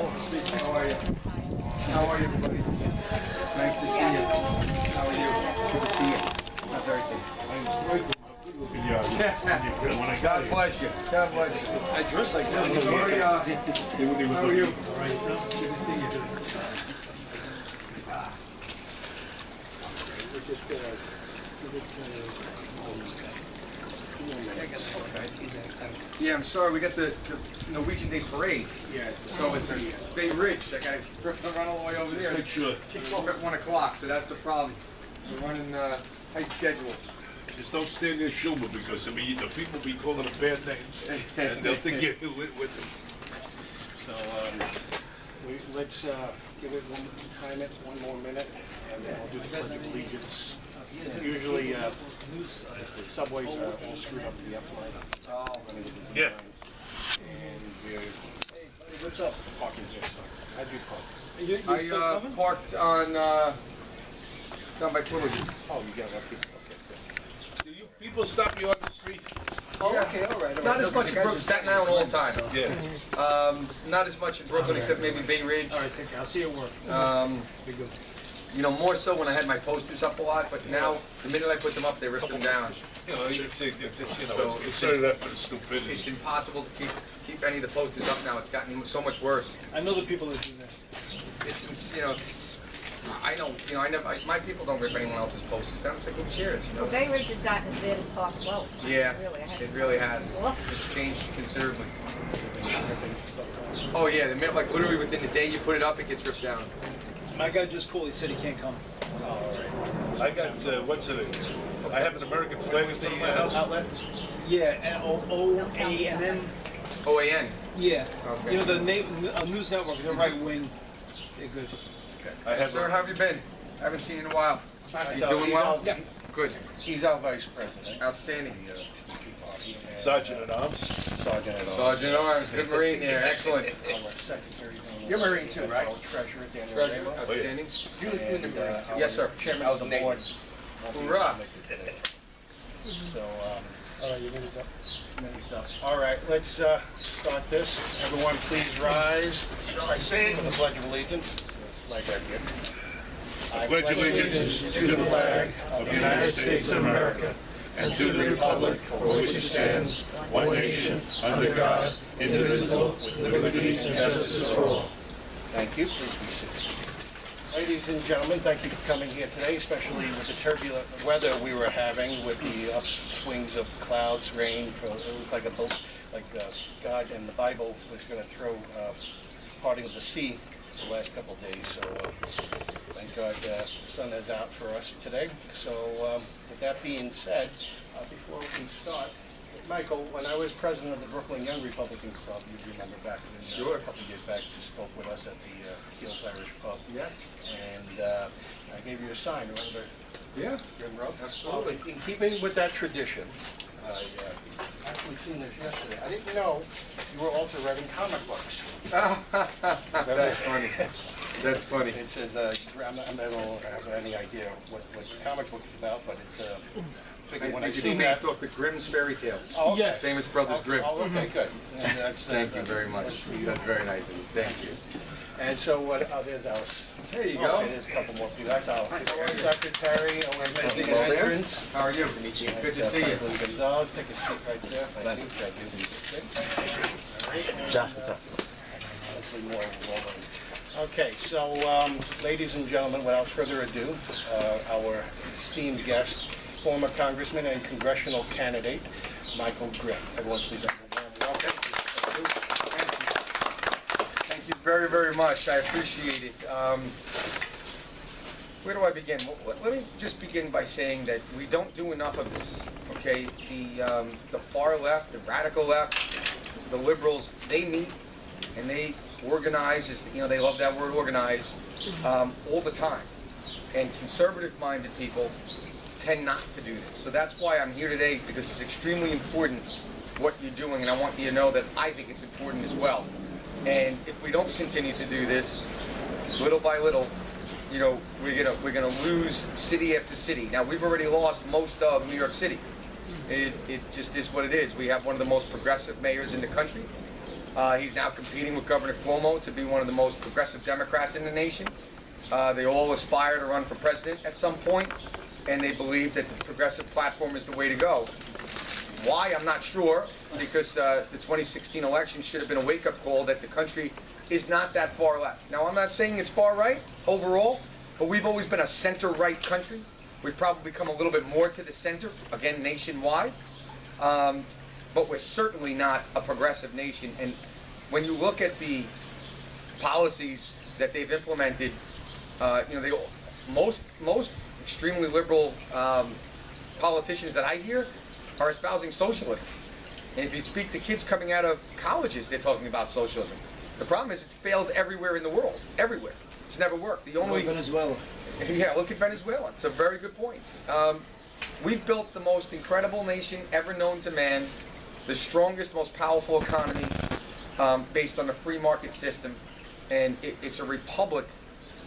How are you? How are you, everybody? Nice to see you. How are you? Good to see you. How's everything? God bless you. God bless you. I dress like that. How are you? How are you? Good to see you. Yeah, I'm sorry. We got the Norwegian Day Parade. Yeah. So it's Bay Ridge. I got to run all the way over there. Make sure. Kicks off at 1 o'clock, so that's the problem. We're running tight schedule. Just don't stand near Schumer because, I mean, the people be calling them bad names and they'll think you're with them. So let's give it one more minute, and then we'll do the Pledge of Allegiance. Usually the subways are all screwed up with the F-line. Yeah. And what's up? Parking here. I do park. I parked on down by Trilogy. Oh, you got that people. Do you people stop you on the street? Oh, yeah. Okay, all right. Not as much in Brooklyn, Staten Island all the time. Yeah. Not as much in Brooklyn, except maybe Bay Ridge. All right, take care. I'll see you at work. Be good. You know, more so when I had my posters up a lot, but now, the minute I put them up, they rip them down. You know, it's considered that for the stupidity. It's impossible to keep any of the posters up now. It's gotten so much worse. I know the people that do that. I don't, my people don't rip anyone else's posters down. It's like, who cares, Well, Bay Ridge has gotten as bad as Park Slope. Yeah, it really has. It's changed considerably. Oh yeah, the minute, like literally within the day you put it up, it gets ripped down. My guy just called. He said he can't come. I got, what's it? I have an American flag in front of my house. Outlet? Yeah, OANN. OAN. Yeah. Okay. You know the news network. They're right wing. They're good. I have Sir, how have you been? Haven't seen you in a while. You So doing he's well? our- Yeah. Good. He's our vice president. Outstanding. Sergeant at Arms. Sergeant at Arms. Sergeant at Arms, good Marine there, excellent. Our secretary. You're Marine too, right? Our treasurer, Daniel Treasurer, Ramos. outstanding. And, Yes, sir. Chairman of the board. Hoorah. So, all right, your minute's up. Minute's up. All right, let's start this. Everyone, please rise. I say For the Pledge of Allegiance. Like I did. I pledge allegiance to the flag of the United States of America and to the republic for which it stands, one nation, under God, indivisible, with liberty and justice for all. Thank you. Please be seated. Ladies and gentlemen, thank you for coming here today, especially with the turbulent weather we were having with the upswings of clouds, rain. It looked like God and the Bible was going to throw parting of the sea the last couple of days. So thank God the sun is out for us today. So with that being said, before we start, Michael, when I was president of the Brooklyn Young Republican Club, you remember back in Sure. a couple of years back, you spoke with us at the Fields Irish Pub. Yes. And I gave you a sign, remember? Yeah. Grimm wrote? Absolutely. In keeping with that tradition, I actually seen this yesterday. I didn't know you were also writing comic books. That's funny. That's funny. It says, I don't have any idea what the comic book is about, but it's I when I think see it's that. based off the Grimm's fairy tales. Oh, okay. Yes. Famous Brothers Grimm. Oh, okay, good. And Thank you very much. That's very nice of you. Thank you. And so there's our. There you go. Okay, there's a couple more people. That's our secretary, always making Well, an there. entrance. How are you? Good to see you. Franklin Gonzalez, take a seat right there. Thank you. Josh, what's up? Hopefully more rolling. Okay, so ladies and gentlemen, without further ado, our esteemed guest, former Congressman and congressional candidate, Michael Grimm. Everyone please have a warm welcome. Thank you very, very much. I appreciate it. Where do I begin? Well, let me just begin by saying that we don't do enough of this. Okay, the far left, the radical left, the liberals, they meet and they organize. They love that word, organize, all the time. And conservative-minded people tend not to do this. So that's why I'm here today, because it's extremely important what you're doing, and I want you to know that I think it's important as well. And if we don't continue to do this, little by little, we're gonna lose city after city. Now we've already lost most of New York City. It just is what it is. We have one of the most progressive mayors in the country. He's now competing with Governor Cuomo to be one of the most progressive Democrats in the nation. They all aspire to run for president at some point, and they believe that the progressive platform is the way to go. Why, I'm not sure, because the 2016 election should have been a wake-up call that the country is not that far left. Now, I'm not saying it's far right overall, but we've always been a center-right country. We've probably come a little bit more to the center, again, nationwide. But we're certainly not a progressive nation. And when you look at the policies that they've implemented, most extremely liberal politicians that I hear are espousing socialism. And if you speak to kids coming out of colleges, they're talking about socialism. The problem is it's failed everywhere in the world, everywhere. It's never worked. The only Venezuela. Yeah, look at Venezuela. It's a very good point. We've built the most incredible nation ever known to man, the strongest, most powerful economy based on a free market system, and it's a republic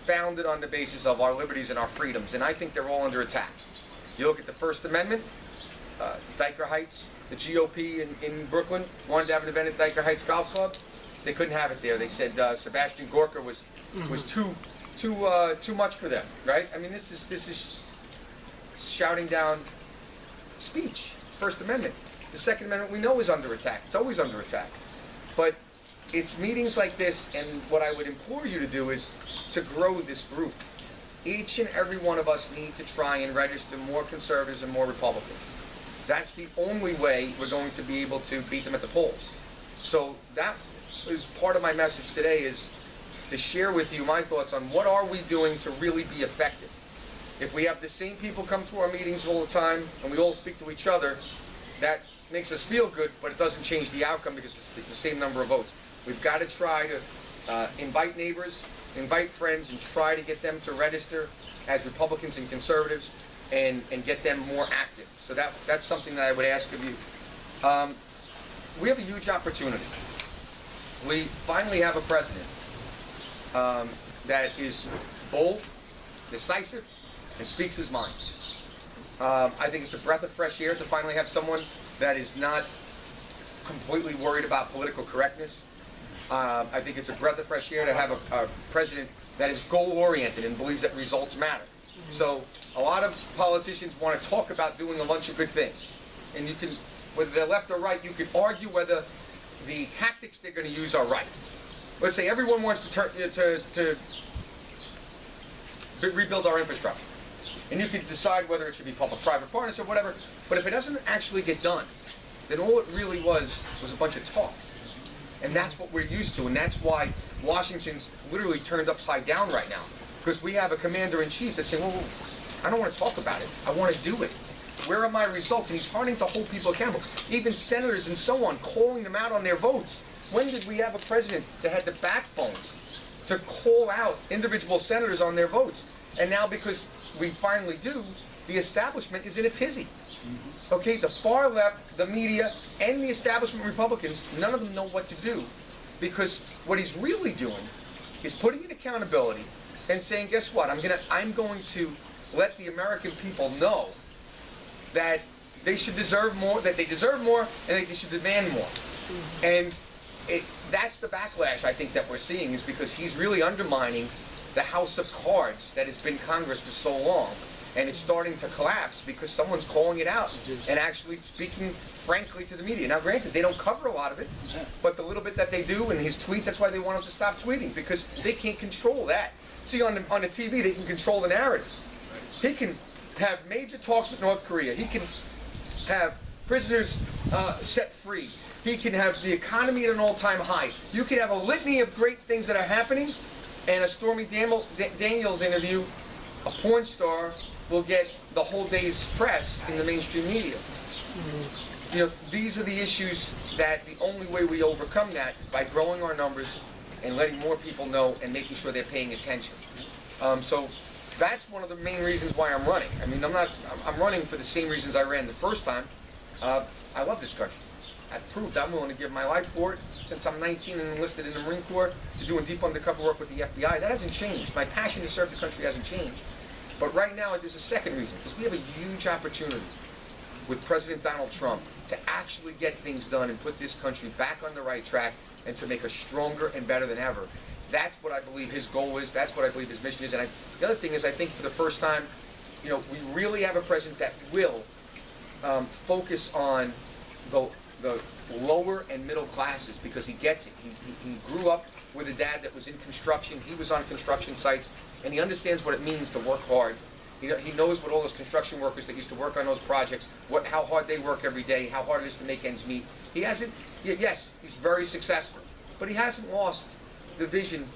founded on the basis of our liberties and our freedoms, and I think they're all under attack. You look at the First Amendment, Dyker Heights, the GOP in Brooklyn wanted to have an event at Dyker Heights Golf Club. They couldn't have it there. They said Sebastian Gorka was too much for them, right? I mean, this is shouting down speech. First Amendment. The Second Amendment we know is under attack. It's always under attack. But it's meetings like this, and what I would implore you to do is to grow this group. Each and every one of us need to try and register more conservatives and more Republicans. That's the only way we're going to be able to beat them at the polls. So that is part of my message today, is to share with you my thoughts on what are we doing to really be effective. If we have the same people come to our meetings all the time and we all speak to each other, that makes us feel good, but it doesn't change the outcome because it's the same number of votes. We've got to try to invite neighbors, invite friends, and try to get them to register as Republicans and conservatives and get them more active. So that's something that I would ask of you. We have a huge opportunity. We finally have a president that is bold, decisive, and speaks his mind. I think it's a breath of fresh air to finally have someone that is not completely worried about political correctness. I think it's a breath of fresh air to have a president that is goal-oriented and believes that results matter. So a lot of politicians want to talk about doing a bunch of good things. And you can, whether they're left or right, you can argue whether the tactics they're going to use are right. Let's say everyone wants to rebuild our infrastructure. And you can decide whether it should be public-private partnership or whatever. But if it doesn't actually get done, then all it really was a bunch of talk. And that's what we're used to. And that's why Washington's literally turned upside down right now. Because we have a commander-in-chief that's saying, well, I don't want to talk about it. I want to do it. Where are my results? And he's starting to hold people accountable. Even senators and so on, calling them out on their votes. When did we have a president that had the backbone to call out individual senators on their votes? And now, because we finally do, the establishment is in a tizzy. Okay, the far left, the media, and the establishment Republicans, none of them know what to do. Because what he's really doing is putting in accountability and saying, guess what, I'm going to let the American people know that they should deserve more, that they deserve more, and that they should demand more. And that's the backlash I think that we're seeing, is because he's really undermining the house of cards that has been Congress for so long. And it's starting to collapse because someone's calling it out and actually speaking frankly to the media. Now, granted, they don't cover a lot of it, but the little bit that they do in his tweets, that's why they want him to stop tweeting, because they can't control that. See, on the TV, they can control the narrative. He can have major talks with North Korea. He can have prisoners set free. He can have the economy at an all-time high. You can have a litany of great things that are happening, and a Stormy Daniels interview, a porn star, will get the whole day's press in the mainstream media. You know, these are the issues that the only way we overcome that is by growing our numbers and letting more people know and making sure they're paying attention. So that's one of the main reasons why I'm running. I mean, I'm running for the same reasons I ran the first time. I love this country. I've proved I'm willing to give my life for it since I'm 19 and enlisted in the Marine Corps to doing deep undercover work with the FBI. That hasn't changed. My passion to serve the country hasn't changed. But right now, there's a second reason, because we have a huge opportunity with President Donald Trump to actually get things done and put this country back on the right track and to make us stronger and better than ever. That's what I believe his goal is. That's what I believe his mission is. And the other thing is, I think for the first time, you know, we really have a president that will focus on the lower and middle classes, because he gets it. He grew up with a dad that was in construction. He was on construction sites, and he understands what it means to work hard. He knows what all those construction workers that used to work on those projects, how hard they work every day, how hard it is to make ends meet. He hasn't, yes, he's very successful, but he hasn't lost the vision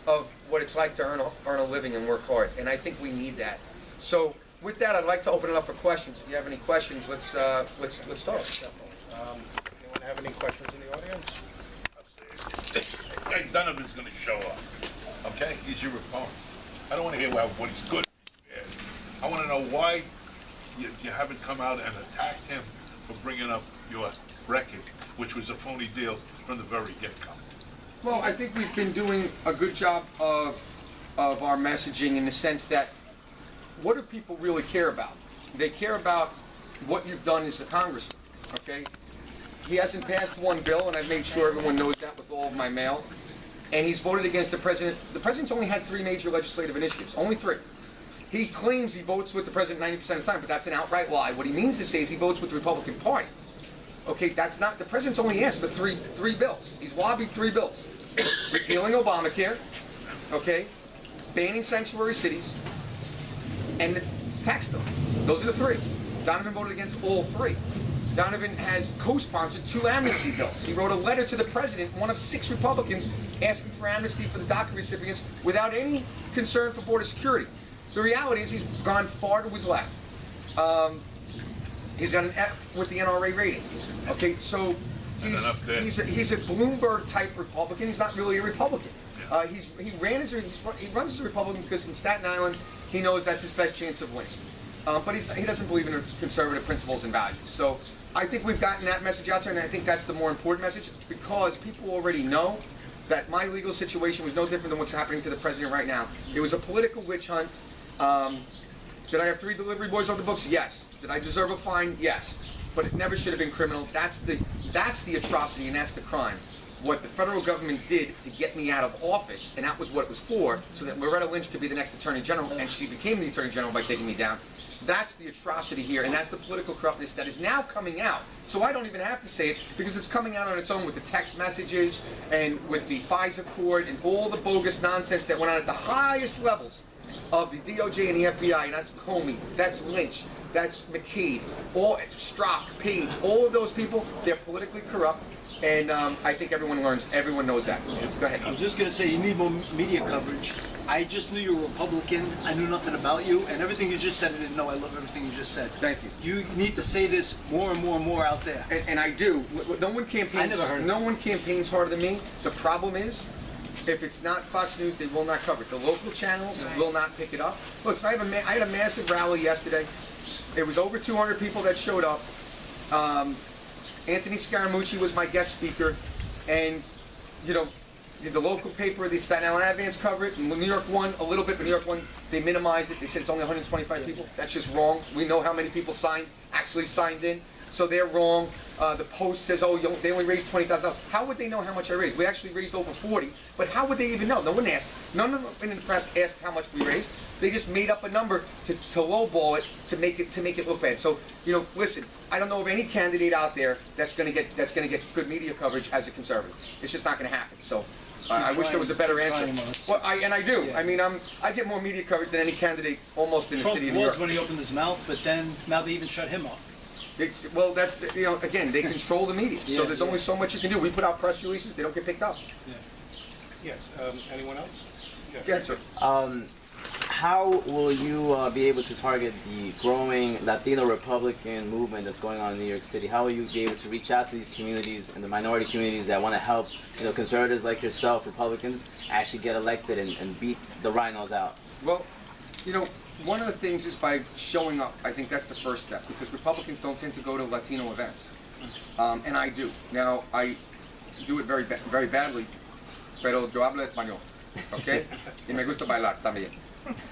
of what it's like to earn a living and work hard, and I think we need that. So with that, I'd like to open it up for questions. If you have any questions, let's start. Anyone have any questions in the audience? Guy Donovan's going to show up. Okay, he's your opponent. I don't want to hear what he's good. I want to know why you haven't come out and attacked him for bringing up your record, which was a phony deal from the very get-go. Well, I think we've been doing a good job of our messaging, in the sense that, what do people really care about? They care about what you've done as a congressman, okay? He hasn't passed one bill, and I've made sure everyone knows that with all of my mail. And he's voted against the president. The president's only had 3 major legislative initiatives, only 3. He claims he votes with the president 90% of the time, but that's an outright lie. What he means to say is he votes with the Republican Party. Okay, that's not, the president's only asked for three bills. He's lobbied 3 bills. Repealing Obamacare, okay, banning sanctuary cities, and the tax bill. Those are the 3. Donovan voted against all 3. Donovan has co-sponsored 2 amnesty bills. He wrote a letter to the president, one of 6 Republicans, asking for amnesty for the DACA recipients without any concern for border security. The reality is he's gone far to his left. He's got an F with the NRA rating. Okay, so he's a Bloomberg-type Republican. He's not really a Republican. He runs as a Republican because in Staten Island he knows that's his best chance of winning. But he doesn't believe in conservative principles and values. So I think we've gotten that message out there, and I think that's the more important message, because people already know that my legal situation was no different than what's happening to the president right now. It was a political witch hunt. Did I have 3 delivery boys on the books? Yes. Did I deserve a fine? Yes. But it never should have been criminal. That's the atrocity, and that's the crime. What the federal government did to get me out of office, and that was what it was for, so that Loretta Lynch could be the next Attorney General, and she became the Attorney General by taking me down. That's the atrocity here, and that's the political corruptness that is now coming out. So I don't even have to say it, because it's coming out on its own with the text messages and with the FISA court and all the bogus nonsense that went on at the highest levels of the DOJ and the FBI, and that's Comey, that's Lynch, that's McCabe, Strzok, Page, all of those people, they're politically corrupt, and I think everyone knows that. Go ahead. I was just going to say, you need more media coverage. I just knew you were a Republican. I knew nothing about you, and everything you just said, I didn't know. I love everything you just said. Thank you. You need to say this more and more and more out there. And I do. No one campaigns. I never heard of it. No one campaigns harder than me. The problem is, if it's not Fox News, they will not cover it. The local channels will not pick it up. Listen, I had a massive rally yesterday. It was over 200 people that showed up. Anthony Scaramucci was my guest speaker, and you know, the local paper, the Staten Island Advance, covered it, and New York One a little bit, but New York One, they minimized it. They said it's only 125 people. That's just wrong. We know how many people actually signed in, so they're wrong. The Post says, oh, they only raised $20,000. How would they know how much I raised? We actually raised over 40, but how would they even know? No one asked. None of them in the press asked how much we raised. They just made up a number to lowball it, to make it look bad. So, you know, listen, I don't know of any candidate out there that's going to get good media coverage as a conservative. It's just not going to happen. So. I wish there was a better answer. Well, I do. Yeah. I mean, I get more media coverage than any candidate almost in the city of New York. Trump was when he opened his mouth, but then now they even shut him up. Well, that's again, they control the media, so there's only so much you can do. We put out press releases; they don't get picked up. Yeah. Yes. Anyone else? Go ahead, sir. How will you be able to target the growing Latino Republican movement that's going on in New York City? How will you be able to reach out to these communities and the minority communities that want to help, you know, conservatives like yourself, Republicans, actually get elected and beat the rhinos out? Well, you know, one of the things is by showing up. I think that's the first step, because Republicans don't tend to go to Latino events, and I do. Now, I do it very badly, pero yo hablo español, okay? Y me gusta bailar también.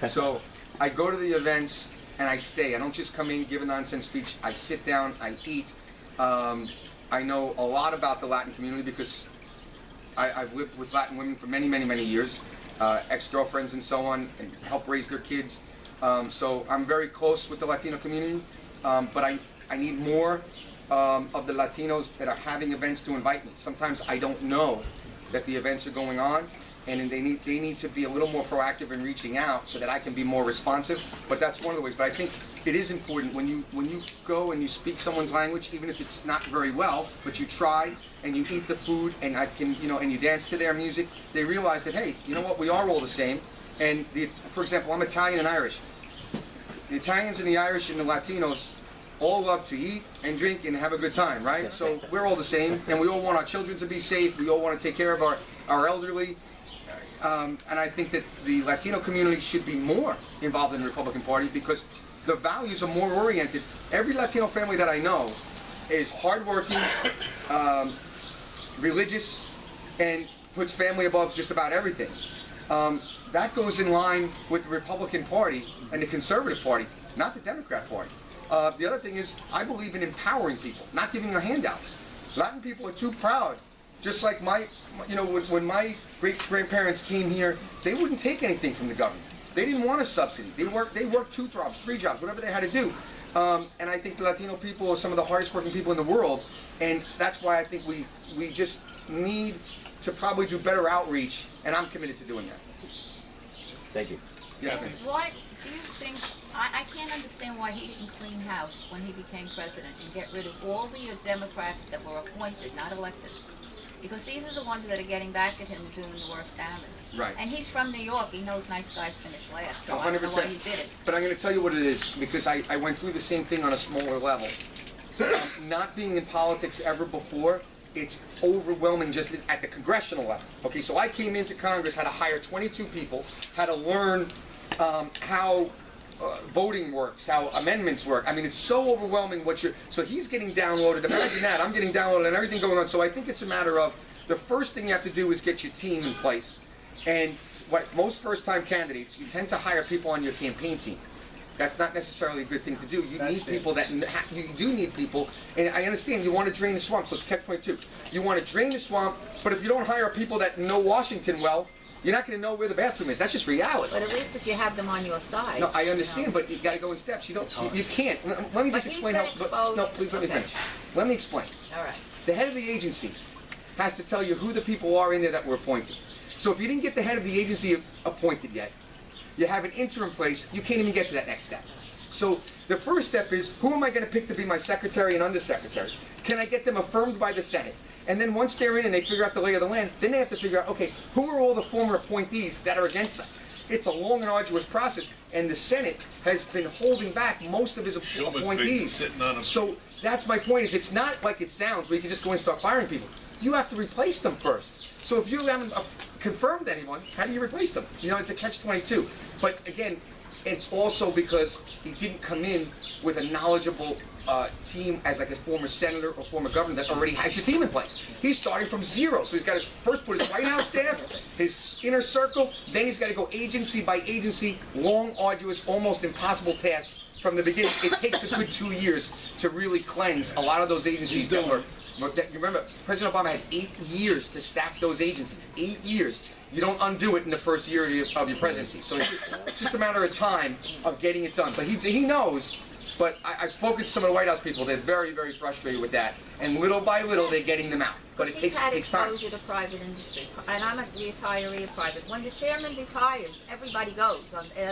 So I go to the events and I stay. I don't just come in, give a nonsense speech. I sit down, I eat. I know a lot about the Latin community because I've lived with Latin women for many, many, many years, ex-girlfriends and so on, and help raise their kids. So I'm very close with the Latino community, but I need more of the Latinos that are having events to invite me. Sometimes I don't know that the events are going on, and they need to be a little more proactive in reaching out so that I can be more responsive. But that's one of the ways. But I think it is important when you go and you speak someone's language, even if it's not very well, but you try and you eat the food and and you dance to their music, they realize that, hey, you know what, we are all the same. And for example, I'm Italian and Irish. The Italians and the Irish and the Latinos all love to eat and drink and have a good time, right? So we're all the same, and we all want our children to be safe. We all want to take care of our elderly. And I think that the Latino community should be more involved in the Republican Party because the values are more oriented. Every Latino family that I know is hardworking, religious, and puts family above just about everything. That goes in line with the Republican Party and the Conservative Party, not the Democrat Party. The other thing is, I believe in empowering people, not giving a handout. Latin people are too proud. Just like when my great-grandparents came here, they wouldn't take anything from the government. They didn't want a subsidy. They worked 2 jobs, 3 jobs, whatever they had to do. And I think the Latino people are some of the hardest working people in the world. And that's why I think we just need to probably do better outreach, and I'm committed to doing that. Thank you. Yes, ma'am. What do you think, I can't understand why he didn't clean house when he became president and get rid of all the Democrats that were appointed, not elected. Because these are the ones that are getting back at him and doing the worst damage. Right. And he's from New York. He knows nice guys finish last. So 100%. I don't know why he did it. But I'm going to tell you what it is, because I went through the same thing on a smaller level. Not being in politics ever before, it's overwhelming just at the congressional level. Okay, so I came into Congress, had to hire 22 people, had to learn how voting works, how amendments work. I mean, it's so overwhelming so he's getting downloaded. Imagine that, I'm getting downloaded and everything going on. So I think it's a matter of, the first thing you have to do is get your team in place. And what most first-time candidates, you tend to hire people on your campaign team. That's not necessarily a good thing to do. You need people you do need people, and I understand you want to drain the swamp, so it's catch-22. You want to drain the swamp, but if you don't hire people that know Washington well, you're not going to know where the bathroom is. That's just reality. But at least if you have them on your side. No, I understand, but you got to go in steps. You can't. Let me just explain how. No, please let me finish. Let me explain. All right. The head of the agency has to tell you who the people are in there that were appointed. So if you didn't get the head of the agency appointed yet, you have an interim place, you can't even get to that next step. So the first step is, who am I going to pick to be my secretary and undersecretary? Can I get them affirmed by the Senate? And then once they're in and they figure out the lay of the land, then they have to figure out, okay, who are all the former appointees that are against us? It's a long and arduous process, and the Senate has been holding back most of his appointees. So that's my point, is it's not like it sounds where you can just go and start firing people. You have to replace them first. So if you haven't confirmed anyone, how do you replace them? You know, it's a catch-22. But again, it's also because he didn't come in with a knowledgeable team as like a former senator or former governor that already has your team in place. He's starting from zero. So he's got to first put his White House staff, his inner circle, then he's got to go agency by agency, long, arduous, almost impossible task from the beginning. It takes a good 2 years to really cleanse a lot of those agencies that were. Remember, President Obama had 8 years to stack those agencies. 8 years. You don't undo it in the first year of your presidency. So it's just a matter of time of getting it done. But he knows. But I've spoken to some of the White House people. They're very, very frustrated with that. And little by little, they're getting them out. But it takes time. He's had exposure to private industry. And I'm a retiree of private. When the chairman retires, everybody goes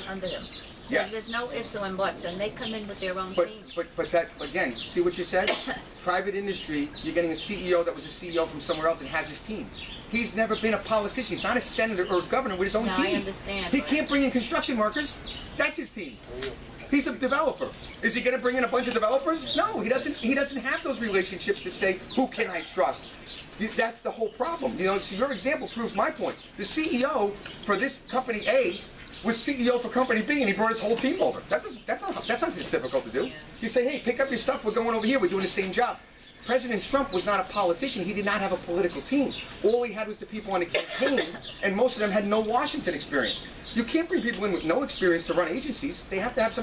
under him. Yes. There's no ifs and buts, and they come in with their own team. But that, again, see what you said? Private industry, you're getting a CEO that was a CEO from somewhere else and has his team. He's never been a politician. He's not a senator or a governor with his own team. I understand. He can't bring in construction workers. That's his team. He's a developer. Is he going to bring in a bunch of developers? No, he doesn't. He doesn't have those relationships to say, who can I trust? That's the whole problem. You know, so your example proves my point. The CEO for this company A was CEO for company B, and he brought his whole team over. That's not difficult to do. You say, hey, pick up your stuff. We're going over here. We're doing the same job. President Trump was not a politician. He did not have a political team. All he had was the people on the campaign, and most of them had no Washington experience. You can't bring people in with no experience to run agencies. They have to have some